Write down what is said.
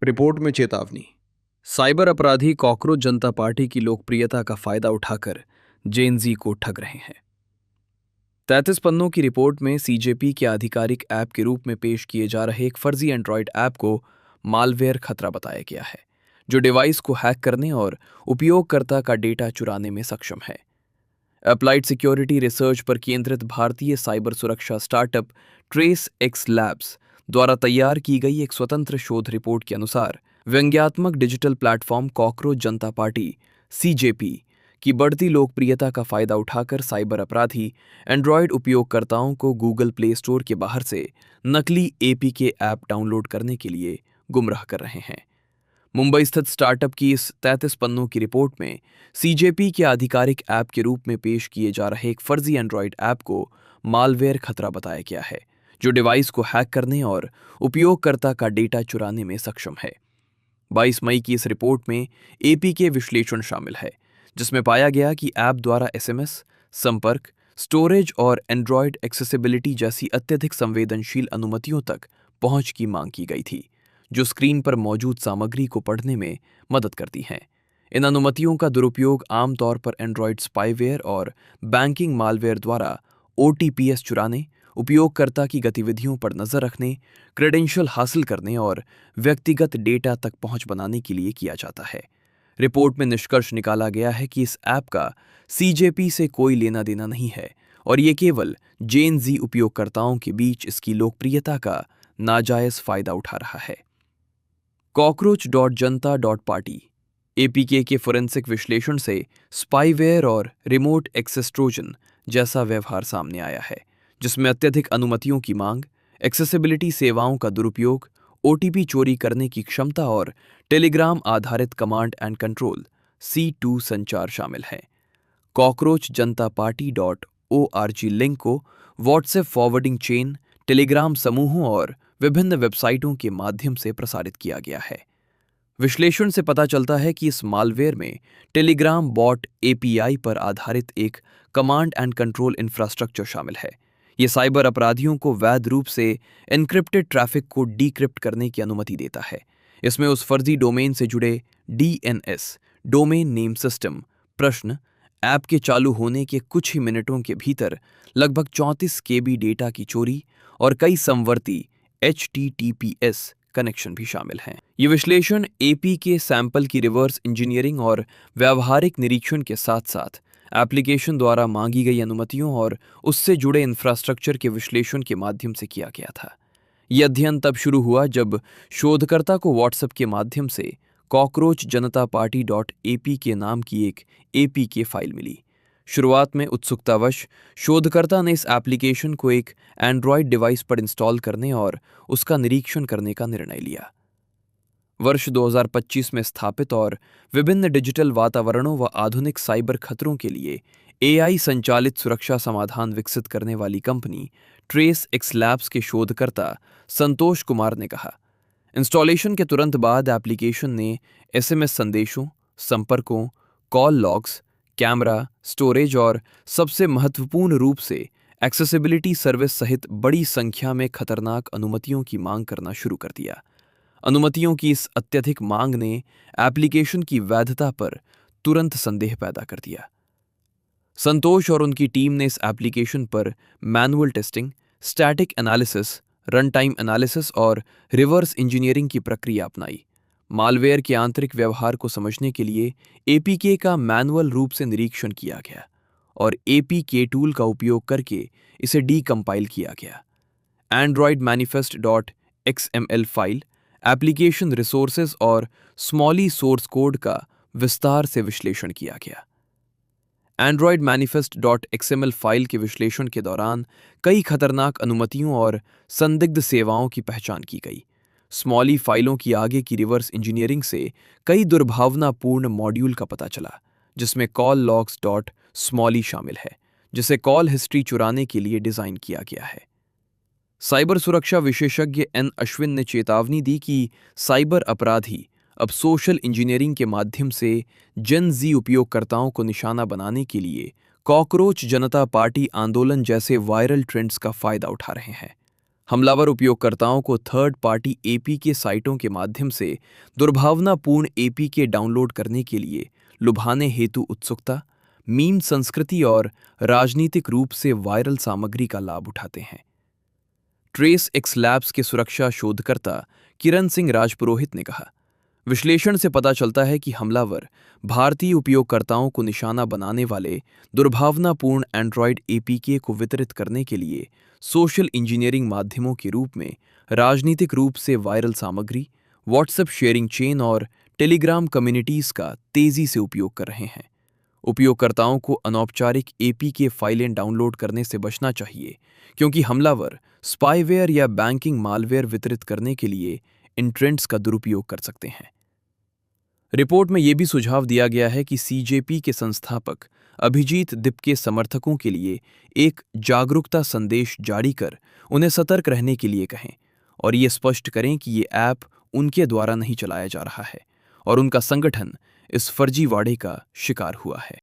Report में चेतावनी। Cyber अपराधी कॉकरोच जनता पार्टी की लोकप्रियता का फायदा उठाकर जेन जी को ठग रहे हैं। 33 पन्नों की रिपोर्ट में सीजेपी के आधिकारिक ऐप के रूप में पेश किए जा रहे एक फर्जी एंड्रॉयड ऐप को मालवेयर खतरा बताया गया है, जो डिवाइस को हैक करने और उपयोगकर्ता का डेटा चुराने में सक्षम है। अप्लाइड सिक्योरिटी रिसर्च पर केंद्रित भारतीय साइबर सुरक्षा स्टार्टअप ट्रेस एक्स लैब्स द्वारा तैयार की गई एक स्वतंत्र शोध रिपोर्ट के अनुसार व्यंग्यात्मक डिजिटल प्लेटफॉर्म कॉकरोच जनता पार्टी सीजेपी की बढ़ती लोकप्रियता का फायदा उठाकर साइबर अपराधी एंड्रॉयड उपयोगकर्ताओं को गूगल प्ले स्टोर के बाहर से नकली एपीके ऐप डाउनलोड करने के लिए गुमराह कर रहे हैं। मुंबई स्थित स्टार्टअप की इस 33 पन्नों की रिपोर्ट में सीजेपी के आधिकारिक ऐप के रूप में पेश किए जा रहे एक फर्जी एंड्रॉयड ऐप को मालवेयर खतरा बताया गया है, जो डिवाइस को हैक करने और उपयोगकर्ता का डेटा चुराने में सक्षम है। 22 मई की इस रिपोर्ट में एपीके विश्लेषण शामिल है, जिसमें पाया गया कि ऐप द्वारा एसएमएस, संपर्क, स्टोरेज और एंड्रॉयड एक्सेसिबिलिटी जैसी अत्यधिक संवेदनशील अनुमतियों तक पहुंच की मांग की गई थी, जो स्क्रीन पर मौजूद सामग्री को पढ़ने में मदद करती हैं। इन अनुमतियों का दुरुपयोग आमतौर पर एंड्रॉयड स्पाईवेयर और बैंकिंग मालवेयर द्वारा ओटीपीएस चुराने, उपयोगकर्ता की गतिविधियों पर नजर रखने, क्रेडेंशियल हासिल करने और व्यक्तिगत डेटा तक पहुंच बनाने के लिए किया जाता है। रिपोर्ट में निष्कर्ष निकाला गया है कि इस ऐप का सीजेपी से कोई लेना देना नहीं है और ये केवल जेन जी उपयोगकर्ताओं के बीच इसकी लोकप्रियता का नाजायज फायदा उठा रहा है। cockroach.janta.party एपीके के फोरेंसिक विश्लेषण से स्पाईवेयर और रिमोट एक्सेस ट्रोजन जैसा व्यवहार सामने आया है, जिसमें अत्यधिक अनुमतियों की मांग, एक्सेसिबिलिटी सेवाओं का दुरुपयोग, ओटीपी चोरी करने की क्षमता और टेलीग्राम आधारित कमांड एंड कंट्रोल C2 संचार शामिल है। cockroachjantapart.org लिंक को व्हाट्सएप फॉरवर्डिंग चेन, टेलीग्राम समूहों और विभिन्न वेबसाइटों के माध्यम से प्रसारित किया गया है। विश्लेषण से पता चलता है कि इस मालवेयर में टेलीग्राम बॉट एपीआई पर आधारित एक कमांड एंड कंट्रोल इंफ्रास्ट्रक्चर शामिल है। ये साइबर अपराधियों को वैध रूप से एन्क्रिप्टेड ट्रैफिक को डीक्रिप्ट करने की अनुमति देता है। इसमें उस फर्जी डोमेन से जुड़े डीएनएस डोमेन नेम सिस्टम प्रश्न ऐप के चालू होने के कुछ ही मिनटों के भीतर लगभग 34 केबी डेटा की चोरी और कई समवर्ती HTTPS कनेक्शन भी शामिल हैं। ये विश्लेषण एपीके सैंपल की रिवर्स इंजीनियरिंग और व्यावहारिक निरीक्षण के साथ साथ एप्लीकेशन द्वारा मांगी गई अनुमतियों और उससे जुड़े इंफ्रास्ट्रक्चर के विश्लेषण के माध्यम से किया गया था। यह अध्ययन तब शुरू हुआ जब शोधकर्ता को व्हाट्सएप के माध्यम से cockroachjantapart.apk नाम की एक एपीके फाइल मिली। शुरुआत में उत्सुकतावश शोधकर्ता ने इस एप्लीकेशन को एक एंड्रॉयड डिवाइस पर इंस्टॉल करने और उसका निरीक्षण करने का निर्णय लिया। वर्ष 2025 में स्थापित और विभिन्न डिजिटल वातावरणों व आधुनिक साइबर खतरों के लिए एआई संचालित सुरक्षा समाधान विकसित करने वाली कंपनी ट्रेस एक्स लैब्स के शोधकर्ता संतोष कुमार ने कहा, इंस्टॉलेशन के तुरंत बाद एप्लीकेशन ने एसएमएस संदेशों, संपर्कों, कॉल लॉग्स, कैमरा, स्टोरेज और सबसे महत्वपूर्ण रूप से एक्सेसिबिलिटी सर्विस सहित बड़ी संख्या में खतरनाक अनुमतियों की मांग करना शुरू कर दिया। अनुमतियों की इस अत्यधिक मांग ने एप्लीकेशन की वैधता पर तुरंत संदेह पैदा कर दिया। संतोष और उनकी टीम ने इस एप्लीकेशन पर manual testing, static analysis, run time analysis और रिवर्स इंजीनियरिंग की प्रक्रिया अपनाई। मालवेयर के आंतरिक व्यवहार को समझने के लिए एपीके का मैनुअल रूप से निरीक्षण किया गया और एपीके टूल का उपयोग करके इसे डीकंपाइल किया गया। Android manifest.xml file, application resources और स्मॉली सोर्स कोड का विस्तार से विश्लेषण किया गया। एंड्रॉयड manifest.xml फाइल के विश्लेषण के दौरान कई खतरनाक अनुमतियों और संदिग्ध सेवाओं की पहचान की गई। स्मॉली फाइलों की आगे की रिवर्स इंजीनियरिंग से कई दुर्भावनापूर्ण मॉड्यूल का पता चला, जिसमें कॉल लॉग्स डॉट स्मॉली शामिल है, जिसे कॉल हिस्ट्री चुराने के लिए डिजाइन किया गया है। साइबर सुरक्षा विशेषज्ञ एन अश्विन ने चेतावनी दी कि साइबर अपराधी अब सोशल इंजीनियरिंग के माध्यम से जेन जी उपयोगकर्ताओं को निशाना बनाने के लिए कॉकरोच जनता पार्टी आंदोलन जैसे वायरल ट्रेंड्स का फायदा उठा रहे हैं। हमलावर उपयोगकर्ताओं को थर्ड पार्टी एपीके साइटों के माध्यम से दुर्भावनापूर्ण एपीके डाउनलोड करने के लिए लुभाने हेतु उत्सुकता, मीम संस्कृति और राजनीतिक रूप से वायरल सामग्री का लाभ उठाते हैं। ट्रेस एक्स लैब्स के सुरक्षा शोधकर्ता किरण सिंह राजपुरोहित ने कहा, विश्लेषण से पता चलता है कि हमलावर भारतीय उपयोगकर्ताओं को निशाना बनाने वाले दुर्भावनापूर्ण एंड्रॉयड एपीके को वितरित करने के लिए सोशल इंजीनियरिंग माध्यमों के रूप में राजनीतिक रूप से वायरल सामग्री, व्हाट्सएप शेयरिंग चेन और टेलीग्राम कम्युनिटीज का तेजी से उपयोग कर रहे हैं। उपयोगकर्ताओं को अनौपचारिक एपीके फाइलें डाउनलोड करने से बचना चाहिए, क्योंकि हमलावर स्पाईवेयर या बैंकिंग मालवेयर वितरित करने के लिए इन ट्रेंड्स का दुरुपयोग कर सकते हैं। रिपोर्ट में यह भी सुझाव दिया गया है कि सीजेपी के संस्थापक अभिजीत दिप के समर्थकों के लिए एक जागरूकता संदेश जारी कर उन्हें सतर्क रहने के लिए कहें और ये स्पष्ट करें कि ये ऐप उनके द्वारा नहीं चलाया जा रहा है और उनका संगठन इस फर्जीवाड़े का शिकार हुआ है।